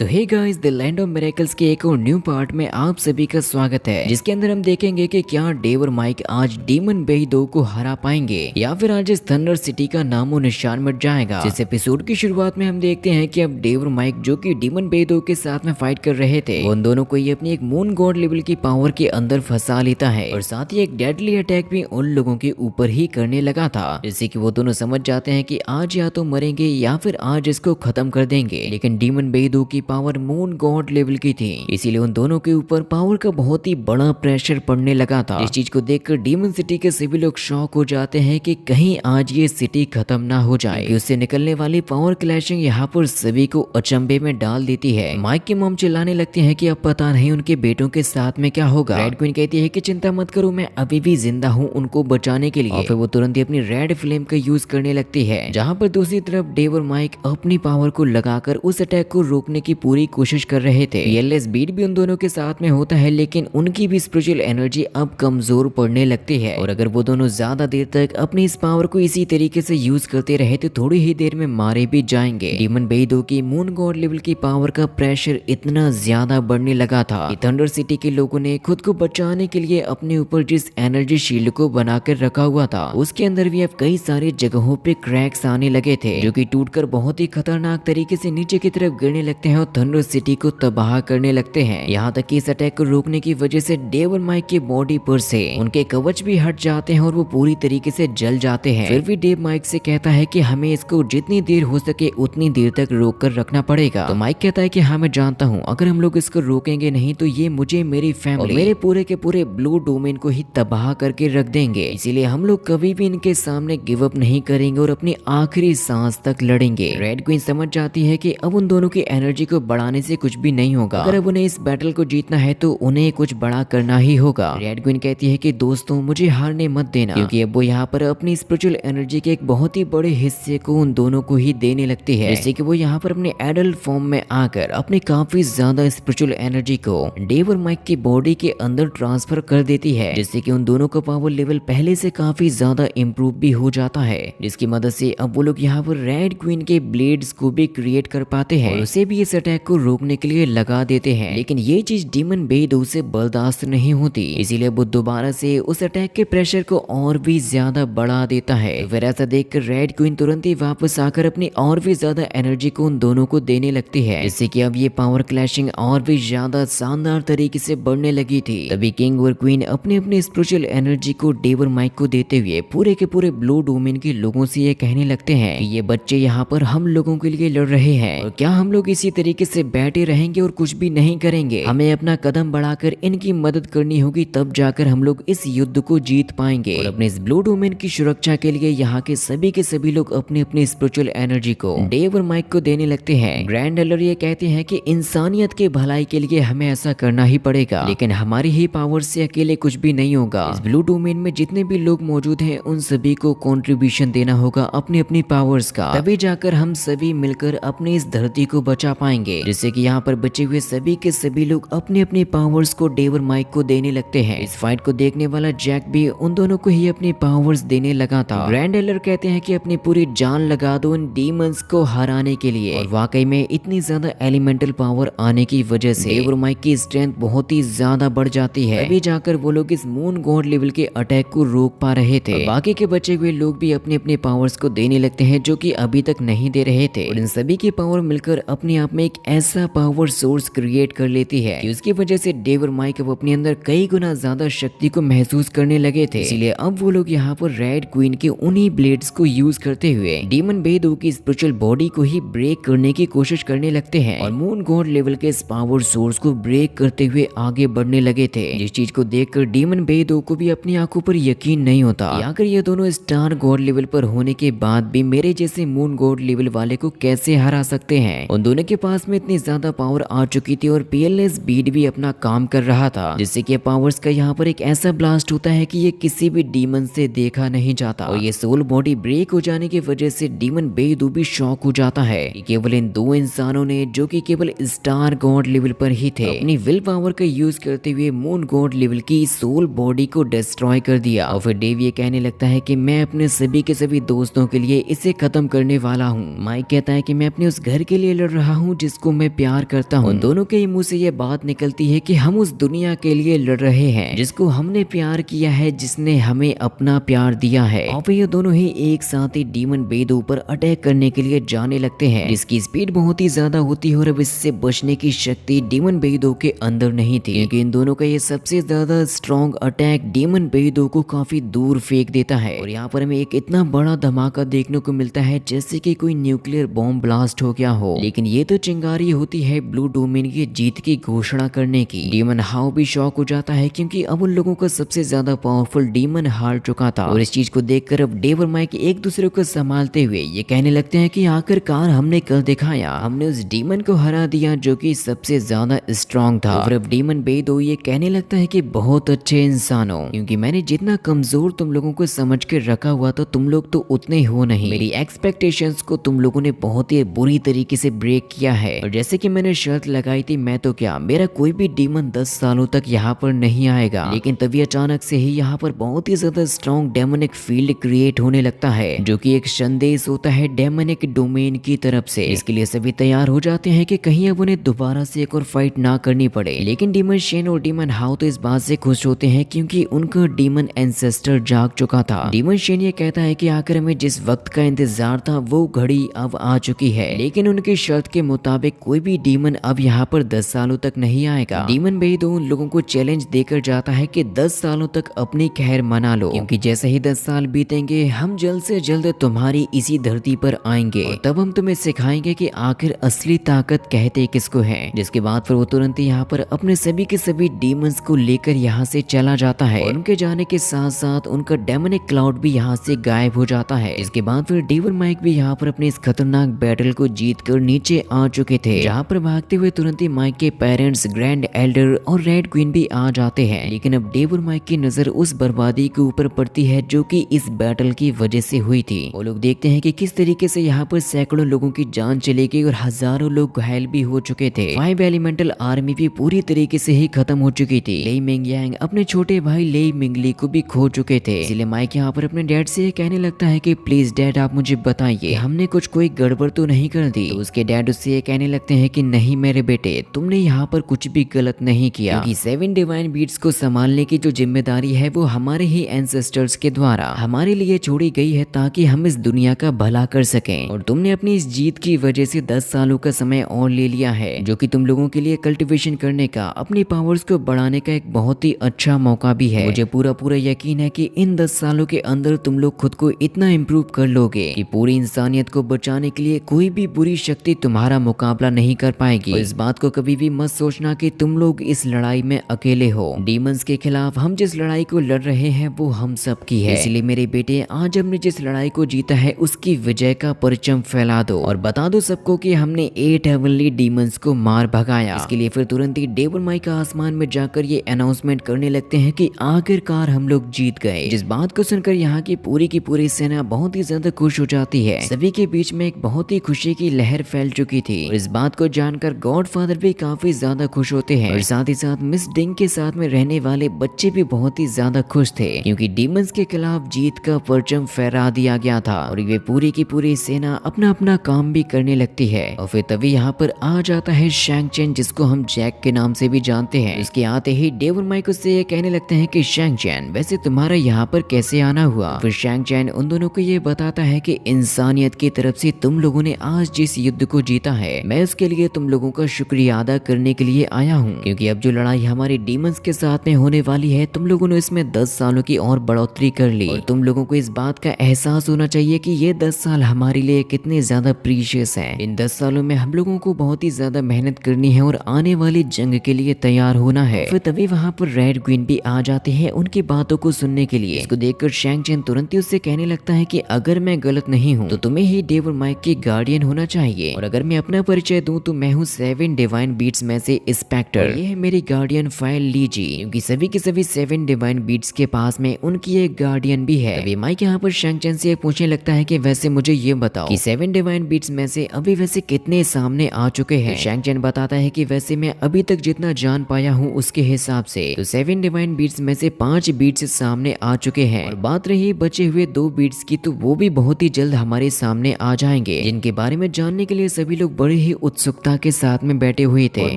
So hey guys, the land of miracles के एक और न्यू पार्ट में आप सभी का स्वागत है, जिसके अंदर हम देखेंगे कि क्या डेव और माइक आज डीमन बेई 2 को हरा पाएंगे या फिर आज इस थंडर सिटी का नामो निशान मिट जाएगा। इस एपिसोड की शुरुआत में हम देखते हैं कि अब डेव और माइक जो कि डीमन बेई 2 के साथ में फाइट कर रहे थे, उन दोनों को ये अपनी एक मून गॉड लेवल की पावर के अंदर फंसा लेता है और साथ ही एक डेडली अटैक भी उन लोगों के ऊपर ही करने लगा था, जिससे कि वो दोनों समझ जाते हैं कि आज या तो मरेंगे या फिर आज इसको खत्म कर देंगे। लेकिन डीमन बेई 2 की पावर मून गॉड लेवल की थी, इसीलिए उन दोनों के ऊपर पावर का बहुत ही बड़ा प्रेशर पड़ने लगा था। इस चीज को देखकर डीमन सिटी के सभी लोग शॉक हो जाते हैं कि कहीं आज ये सिटी खत्म ना हो जाए, क्योंकि उससे निकलने वाली पावर क्लैशिंग यहाँ पर सभी को अचंभे में डाल देती है। माइक की मॉम चिल्लाने लगती है कि अब पता नहीं उनके बेटों के साथ में क्या होगा। रेड क्वीन कहती है कि चिंता मत करो, मैं अभी भी जिंदा हूँ उनको बचाने के लिए, और फिर वो तुरंत ही अपनी रेड फ्लेम का यूज करने लगती है। जहाँ पर दूसरी तरफ डेव और माइक अपनी पावर को लगाकर उस अटैक को रोकने की पूरी कोशिश कर रहे थे। पीएलएस बीट भी उन दोनों के साथ में होता है, लेकिन उनकी भी स्पिरिचुअल एनर्जी अब कमजोर पड़ने लगती है, और अगर वो दोनों ज्यादा देर तक अपनी इस पावर को इसी तरीके से यूज करते रहे तो थोड़ी ही देर में मारे भी जाएंगे। डीमन बेई 2 की मून गॉड लेवल की पावर का प्रेशर इतना ज्यादा बढ़ने लगा था कि थंडर सिटी के लोगों ने खुद को बचाने के लिए अपने ऊपर जिस एनर्जी शील्ड को बनाकर रखा हुआ था, उसके अंदर भी अब कई सारे जगहों पे क्रैक्स आने लगे थे, जो कि टूटकर बहुत ही खतरनाक तरीके से नीचे की तरफ गिरने लगते हैं और थंडर सिटी को तबाह करने लगते हैं। यहाँ तक कि इस अटैक को रोकने की वजह से डेव और माइक की बॉडी पर से उनके कवच भी हट जाते हैं और वो पूरी तरीके से जल जाते हैं। फिर भी डेव माइक से कहता है कि हमें इसको जितनी देर हो सके उतनी देर तक रोक कर रखना पड़ेगा। तो माइक कहता है कि हाँ मैं जानता हूँ, अगर हम लोग इसको रोकेंगे नहीं तो ये मुझे, मेरी फैमिली, मेरे पूरे के पूरे ब्लू डोमेन को ही तबाह करके रख देंगे, इसीलिए हम लोग कभी भी इनके सामने गिव अप नहीं करेंगे और अपनी आखिरी सांस तक लड़ेंगे। रेड क्वीन समझ जाती है कि अब उन दोनों की एनर्जी को बढ़ाने से कुछ भी नहीं होगा, अगर अब उन्हें इस बैटल को जीतना है तो उन्हें कुछ बड़ा करना ही होगा। रेड क्वीन कहती है कि दोस्तों मुझे हारने मत देना, क्योंकि अब वो यहाँ पर अपनी स्पिरिचुअल एनर्जी के एक बहुत ही बड़े हिस्से को उन दोनों को ही देने लगती है, जिससे कि वो यहाँ पर अपने एडल्ट फॉर्म में आकर अपनी काफी ज्यादा स्पिरिचुअल एनर्जी को डेव और माइक की बॉडी के अंदर ट्रांसफर कर देती है, जिससे कि उन दोनों का पावर लेवल पहले से काफी ज्यादा इम्प्रूव भी हो जाता है, जिसकी मदद से अब वो लोग यहाँ पर रेड क्वीन के ब्लेड्स को भी क्रिएट कर पाते हैं और उसे भी इस अटैक को रोकने के लिए लगा देते हैं। लेकिन ये चीज डीमन बेई 2 से बर्दाश्त नहीं होती, इसीलिए वो दोबारा से उस अटैक के प्रेशर को और भी ज्यादा बढ़ा देता है। फिर ऐसा देखकर रेड क्वीन तुरंत ही वापस आकर अपनी और भी ज्यादा एनर्जी को उन दोनों को देने लगती है, जिससे कि अब ये पावर क्लैशिंग और भी ज्यादा शानदार तरीके से बढ़ने लगी थी। तभी किंग और क्वीन अपने अपने स्पिरिचुअल एनर्जी को डेव और माइक को देते हुए पूरे के पूरे ब्लू डोमेन के लोगों से ये कहने लगते हैं कि ये बच्चे यहाँ पर हम लोगों के लिए लड़ रहे हैं, और क्या हम लोग इसी तरीके से बैठे रहेंगे और कुछ भी नहीं करेंगे? हमें अपना कदम बढ़ाकर इनकी मदद करनी होगी, तब जाकर हम लोग इस युद्ध को जीत पाएंगे। और अपने इस ब्लू डोमेन की सुरक्षा के लिए यहाँ के सभी लोग अपनी अपनी स्पिरिचुअल एनर्जी को डेव और माइक को देने लगते हैं। ग्रैंड एलर ये कहते हैं कि इंसानियत के भलाई के लिए हमें ऐसा करना ही पड़ेगा, लेकिन हमारी ही पावर से अकेले कुछ भी नहीं होगा। इस ब्लू डोमेन में जितने भी लोग मौजूद हैं उन सभी को कंट्रीब्यूशन देना होगा अपनी अपनी पावर्स का, तभी जाकर हम सभी मिलकर अपनी इस धरती को बचा पाएंगे। जिससे कि यहाँ पर बचे हुए सभी के सभी लोग अपनी अपनी पावर्स को डेव और माइक को देने लगते हैं। इस फाइट को देखने वाला जैक भी उन दोनों को ही अपनी पावर्स देने लगा था। ग्रैंड एलर कहते हैं कि अपनी पूरी जान लगा दो इन डीमंस को हराने के लिए, और वाकई में इतनी ज्यादा एलिमेंटल पावर आने की वजह से डेव और माइक की स्ट्रेंथ बहुत ही ज्यादा बढ़ जाती है, तभी जाकर वो लोग इस मून गॉड लेवल के अटैक को रोक पा रहे थे। बाकी के बचे हुए लोग भी अपने अपने पावर्स को देने लगते हैं जो कि अभी तक नहीं दे रहे थे, और इन सभी की पावर मिलकर अपने आप में एक ऐसा पावर सोर्स क्रिएट कर लेती है कि उसकी वजह से डेव और माइक अब अपने अंदर कई गुना ज्यादा शक्ति को महसूस करने लगे थे। इसीलिए अब वो लोग यहाँ पर रेड क्वीन के उन्हीं ब्लेड्स को यूज करते हुए डीमन बेई 2 की स्पिरिचुअल बॉडी को ही ब्रेक करने की कोशिश करने लगते हैं, और मून गॉड लेवल के इस पावर सोर्स को ब्रेक करते हुए आगे बढ़ने लगे थे। जिस चीज को देखकर डीमन बेई 2 को भी अपनी आंखों पर यकीन नहीं होता, आखिर ये दोनों स्टार गॉड लेवल पर होने के बाद भी मेरे जैसे मून गॉड लेवल वाले को कैसे हरा सकते हैं। उन दोनों के पास में इतनी ज्यादा पावर आ चुकी थी और पीएलएस बीट भी अपना काम कर रहा था, जिससे कि पावर्स का यहाँ पर एक ऐसा ब्लास्ट होता है कि ये किसी भी डीमन से देखा नहीं जाता, और ये सोल बॉडी ब्रेक हो जाने की वजह से डीमन बेई 2 भी शॉक हो जाता है कि केवल इन दो इंसानों ने, जो कि केवल स्टार गॉड लेवल पर ही थे, अपनी विल पावर का यूज करते हुए मून गॉड लेवल की सोल बॉडी को डिस्ट्रॉय कर दिया। और फिर डेव ये कहने लगता है कि मैं अपने सभी के सभी दोस्तों के लिए इसे खत्म करने वाला हूँ। माइक कहता है कि मैं अपने उस घर के लिए लड़ रहा हूँ जिसको मैं प्यार करता हूँ। उन दोनों के मुंह से ये बात निकलती है कि हम उस दुनिया के लिए लड़ रहे हैं जिसको हमने प्यार किया है, जिसने हमें अपना प्यार दिया है। और फिर ये दोनों ही एक साथ ही डीमन बे 2 पर अटैक करने के लिए जाने लगते हैं, जिसकी स्पीड बहुत ही ज्यादा होती है और अब इससे बचने की शक्ति डीमन बे 2 के अंदर नहीं थी, क्योंकि इन दोनों का ये सबसे ज्यादा स्ट्रॉन्ग अटैक डीमन बे 2 को काफी दूर फेंक देता है। और यहाँ पर हमें एक इतना बड़ा धमाका देखने को मिलता है जैसे कि कोई न्यूक्लियर बॉम्ब ब्लास्ट हो गया हो। लेकिन ये तो चिंगारी होती है ब्लू डोमेन की जीत की घोषणा करने की। डीमन हाउ भी शॉक हो जाता है, क्योंकि अब उन लोगों का सबसे ज्यादा पावरफुल डीमन हार चुका था। और इस चीज को देखकर अब डेव और माइक एक दूसरे को संभालते हुए ये कहने लगते हैं कि आखिरकार हमने कल दिखाया, हमने उस डीमन को हरा दिया जो कि सबसे ज्यादा स्ट्रॉन्ग था। और अब डीमन बे 2 ये कहने लगता है कि बहुत अच्छे इंसान हो, क्योंकि मैंने जितना कमजोर तुम लोगों को समझ के रखा हुआ था तुम लोग तो उतने हो नहीं। मेरी एक्सपेक्टेशंस को तुम लोगों ने बहुत ही बुरी तरीके से ब्रेक किया है। और जैसे कि मैंने शर्त लगाई थी, मैं तो क्या, मेरा कोई भी डीमन 10 सालों तक यहाँ पर नहीं आएगा। लेकिन तभी अचानक से ही यहाँ पर बहुत ही ज्यादा स्ट्रॉन्ग डेमोनिक फील्ड क्रिएट होने लगता है, जो कि एक संदेश होता है डेमोनिक डोमेन की तरफ से। इसके लिए सभी तैयार हो जाते हैं कि कहीं अब उन्हें दोबारा से एक और फाइट ना करनी पड़े। लेकिन डीमन शेन और डीमन हाउ तो इस बात से खुश होते हैं, क्योंकि उनका डीमन एंसेस्टर जाग चुका था। डीमन शेन ये कहता है कि आखिर हमें जिस वक्त का इंतजार था वो घड़ी अब आ चुकी है, लेकिन उनकी शर्त के मुताबिक कोई भी डीमन अब यहाँ पर 10 सालों तक नहीं आएगा। डीमन बे 2 उन लोगों को चैलेंज देकर जाता है कि 10 सालों तक अपनी खैर मना लो, क्योंकि जैसे ही 10 साल बीतेंगे हम जल्द से जल्द तुम्हारी इसी धरती पर आएंगे और तब हम तुम्हें सिखाएंगे कि आखिर असली ताकत कहते किसको है। जिसके बाद फिर वो तुरंत ही यहाँ पर अपने सभी के सभी डीमंस को लेकर यहाँ से चला जाता है। और उनके जाने के साथ साथ उनका डेमोनिक क्लाउड भी यहाँ से गायब हो जाता है। इसके बाद फिर डेव और माइक भी यहाँ पर अपने इस खतरनाक बैटल को जीत कर नीचे आ चुके थे, जहाँ पर भागते हुए तुरंत ही माइक के पेरेंट्स, ग्रैंड एल्डर और रेड क्वीन भी आ जाते हैं। लेकिन अब डेव और माइक की नजर उस बर्बादी के ऊपर पड़ती है जो कि इस बैटल की वजह से हुई थी। वो लोग देखते हैं कि किस तरीके से यहाँ पर सैकड़ों लोगों की जान चली गई और हजारों लोग घायल भी हो चुके थे। 5 एलिमेंटल आर्मी भी पूरी तरीके से ही खत्म हो चुकी थी। लेई मिंग यांग अपने छोटे भाई लेई मिंगली को भी खो चुके थे। इसलिए माइक यहाँ पर अपने डैड से कहने लगता है कि प्लीज डैड आप मुझे बताइए हमने कुछ कोई गड़बड़ तो नहीं कर दी। तो उसके डैड उससे ये कहने लगते हैं कि नहीं मेरे बेटे, तुमने यहाँ पर कुछ भी गलत नहीं किया, क्योंकि 7 डिवाइन बीट्स को संभालने की जो जिम्मेदारी है वो हमारे ही एंसेस्टर्स के द्वारा हमारे लिए छोड़ी गई है, ताकि हम इस दुनिया का भला कर सकें। और तुमने अपनी इस जीत की वजह से 10 सालों का समय और ले लिया है, जो कि तुम लोगों के लिए कल्टीवेशन करने का, अपनी पावर्स को बढ़ाने का एक बहुत ही अच्छा मौका भी है। मुझे पूरा यकीन है कि इन 10 सालों के अंदर तुम लोग खुद को इतना इम्प्रूव कर लोगे कि पूरी इंसानियत को बचाने के लिए कोई भी बुरी शक्ति तुम्हारा मुकाबला नहीं कर पाएगी। और इस बात को कभी भी मत सोचना कि तुम लोग इस लड़ाई में अकेले हो। डीमंस के खिलाफ हम जिस लड़ाई को लड़ रहे हैं वो हम सब की है। इसलिए मेरे बेटे, आज हमने जिस लड़ाई को जीता है उसकी विजय का परचम फैला दो और बता दो सबको कि हमने 8 हेवनली डीमंस को मार भगाया। इसके लिए फिर तुरंत ही डेव और माइक आसमान में जाकर ये अनाउंसमेंट करने लगते हैं कि आखिरकार हम लोग जीत गए। जिस बात को सुनकर यहाँ की पूरी सेना बहुत ही ज्यादा खुश हो जाती है। सभी के बीच में एक बहुत ही खुशी की लहर फैल चुकी थी और इस बात को जानकर गॉडफादर भी काफी ज्यादा खुश होते हैं। और साथ ही साथ मिस डिंग के साथ में रहने वाले बच्चे भी बहुत ही ज्यादा खुश थे, क्योंकि डीमंस के खिलाफ जीत का परचम फहरा दिया गया था। और ये पूरी सेना अपना अपना काम भी करने लगती है। और फिर तभी यहाँ पर आ जाता है शैंग चैन, जिसको हम जैक के नाम से भी जानते हैं। इसके आते ही डेव और माइक उससे ये कहने लगते हैं कि शैंग चैन, वैसे तुम्हारा यहाँ पर कैसे आना हुआ। फिर शैंग चैन उन दोनों को ये बताता है कि इंसानियत की तरफ से तुम लोगों ने आज जिस युद्ध को जीता है, मैं उसके लिए तुम लोगों का शुक्रिया अदा करने के लिए आया हूँ, क्योंकि अब जो लड़ाई हमारे डीमंस के साथ में होने वाली है, तुम लोगों ने इसमें 10 सालों की और बढ़ोतरी कर ली। और तुम लोगों को इस बात का एहसास होना चाहिए कि ये 10 साल हमारे लिए कितने ज्यादा प्रीशियस हैं। इन 10 सालों में हम लोगों को बहुत ही ज्यादा मेहनत करनी है और आने वाली जंग के लिए तैयार होना है। फिर तभी वहाँ पर रेड क्वीन भी आ जाते हैं उनकी बातों को सुनने के लिए। इसको देखकर शैंग चैन तुरंत ही उससे कहने लगता है कि अगर मैं गलत नहीं हूँ तो तुम्हें ही डेव और माइक के गार्डियन होना चाहिए। और अगर मैं अपना परिचय दूं तो मैं हूँ 7 डिवाइन बीट्स में से इंस्पेक्टर। ये है मेरी गार्डियन फाइल लीजी, क्योंकि सभी के सभी 7 डिवाइन बीट्स के पास में उनकी एक गार्डियन भी है। तभी माइक यहाँ पर शैंग चैन से पूछने लगता है कि वैसे मुझे ये बताओ कि 7 डिवाइन बीट्स में से अभी वैसे कितने सामने आ चुके हैं। शैंग चैन बताता है कि वैसे मैं अभी तक जितना जान पाया हूँ उसके हिसाब से तो 7 डिवाइन बीट्स में से 5 बीट्स सामने आ चुके हैं। और बात रही बचे हुए 2 बीट्स की, तो वो भी बहुत ही जल्द हमारे सामने आ जाएंगे, जिनके बारे में जानने के लिए सभी लोग बड़े बड़ी ही उत्सुकता के साथ में बैठे हुए थे और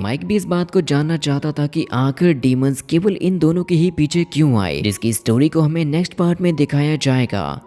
माइक भी इस बात को जानना चाहता था कि आखिर डीमंस केवल इन दोनों के ही पीछे क्यों आए, जिसकी स्टोरी को हमें नेक्स्ट पार्ट में दिखाया जाएगा।